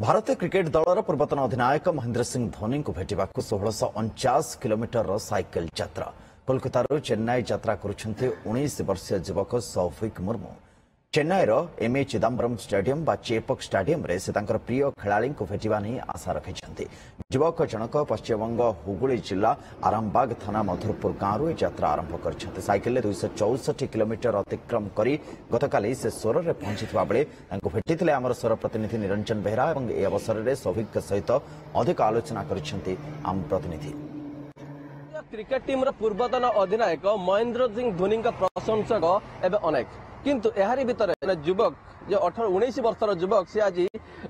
भारतीय क्रिकेट दलर पूर्वतन अधिनायक महेंद्र सिंह धोनी को भेटा 1649 किलोमीटर साइकेल यात्रा कोलकाता चेन्नई यात्रा करुछन्ते 19 वर्षीय युवक सौभिक मुर्मू। चेन्नईर एमए चिदम्बरम स्टेडियम बा चेपक स्टेडियम रे से तांकर प्रिय खेलाड़ी को भेटिबा नहीं आशा रखिछन्ते। युवक जनक पश्चिमबंग हुगुली जिला आरामबाग थाना मधुरपुर गांव यात्रा आरंभ करछन्ते। साइकेल 264 किलोमीटर अतिक्रम करी गतकाली से सोर रे पहुंचीथिबा बेले तांको भेटिथिले आमर सोर प्रतिनिधि निरंजन बेहरा एवं ए अवसर रे सौभिक सहित अधिक आलोचना करछन्ते आम प्रतिनिधि। क्रिकेट टीम पूर्वतन अधिनायक महेंद्र सिंह धोनी प्रशंसक एवं अनेक किंतु एहारी भितर युवक जो 18-19 वर्षर युवक से आज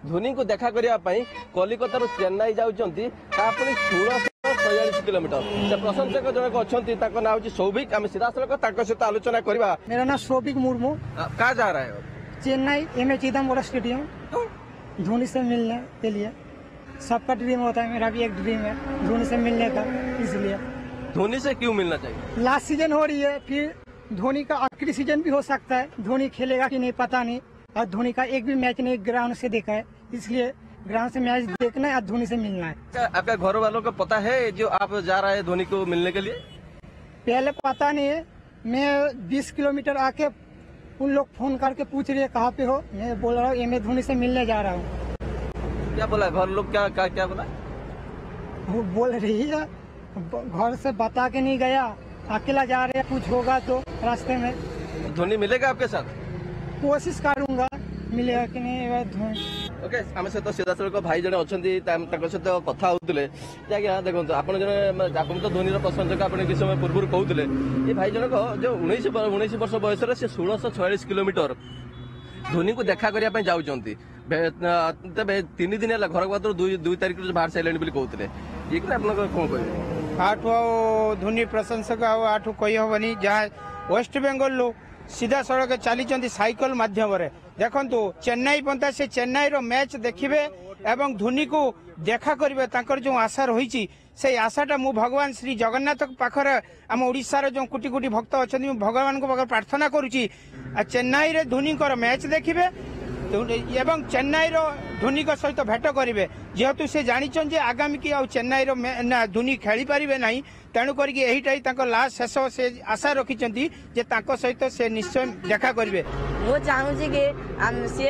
धोनी को देखा करने कलिकता चेन्नई जाऊँगी 1646 किलोमीटर से प्रशंसक जनक अच्छा ना हूँ सौभिक। आम सीधा सड़क सहित आलोचना करवा। मेरा नाम सौभिक मुर्मू। कहा जा रहा है? चेन्नई एमए चिदम्बरम स्टेडियम धोनी से मिलने के लिए। सबका ड्रीम होता है, मेरा भी एक ड्रीम है धोनी से मिलने का। इसलिए धोनी से क्यों मिलना चाहिए? लास्ट सीजन हो रही है, फिर धोनी का आखिरी सीजन भी हो सकता है। धोनी खेलेगा कि नहीं पता नहीं, और धोनी का एक भी मैच नहीं ग्राउंड से देखा है, इसलिए ग्राउंड से मैच देखना है और धोनी से मिलना है। आपका घर वालों को पता है जो आप जा रहे हैं धोनी को मिलने के लिए? पहले पता नहीं है, मैं 20 किलोमीटर आके उन लोग फोन करके पूछ रहे कहाँ पे हो, मैं बोल रहा हूँ एमए धोनी से मिलने जा रहा हूँ। क्या बोला घर लोग? क्या बोला? वो बोल रही है घर से बता के नहीं गया, अकेला जा रहे, कुछ होगा तो रास्ते में। धोनी मिलेगा आपके साथ? कोशिश करूंगा मिलेगा कि नहीं धोनी। ओके, आम सहित सीधा सड़क भाई जन अच्छा सहित कथा होते देखो आप तो धोनी प्रशंसक आप किसी समय पूर्व कहते ये भाई जनक जो 19 वर्ष बयस से 1646 किलोमीटर धोनी को देखा करने जाऊँगी। तेरे 3 दिन है घर बात 2 तारिख बाहर सारे कहते ये कौन कह आठु धोनी प्रशंसक आठु कही हेनी जहाँ वेस्ट बेंगल सीधा सड़क चली साइकिल माध्यम देखु चेन्नई पंता से चेन्नई रो मैच देखिए एवं धोनी को देखा करेंगे। तांकर जो आशा रही से आशाटा मु भगवान श्री जगन्नाथ पाखरे आम ओडिशार जो कोटी कोटी भक्त अच्छा भगवान को पाखर प्रार्थना करुच्ची चेन्नई रे धोनी मैच देखिए एवं चेन्नई रो धोनी सहित भेट करेंगे। जेहेतु से जानिछन जे आगामी की चेन्नई रो धोनी खेली पारिबे नहीं, तेणु करके एहिटाई लास्ट शेष से आशा रखिछंती जे तांको सहित से निश्चय देखा करेंगे। वो चाहूँगी कि सी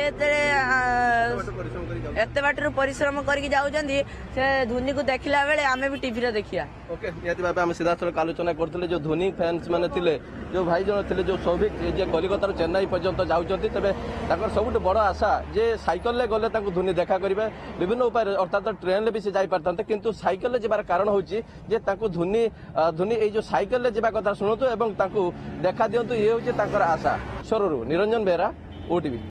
एत बाटर परिश्रम करके जाऊँगी से धोनी को देखला बेले आमे भी टीवी रे देखिया। ओके, निहाती भाबे आम सीधा सड़क आलोचना करथिले जो धोनी फैंस माने थिले जो भाई जन थिले जो सौभिक जे कलिकता चेन्नई पर्यंत जाउचंती तबे ताकर सबुठ बड़ आशा जे साइकेल ले गले ताको धोनी देखा करिवे विभिन्न उपाय अर्थात ट्रेन ले भी से जाई पारतांते किंतु साइकेल ले जेबार कारण होची जे ताको धोनी ए जो साइकेल ले जेबा कथा सुनतो एवं ताको देखा दियंतु ये होची ताकर आशा। सरोरु निरंजन बेहरा, ओटीवी।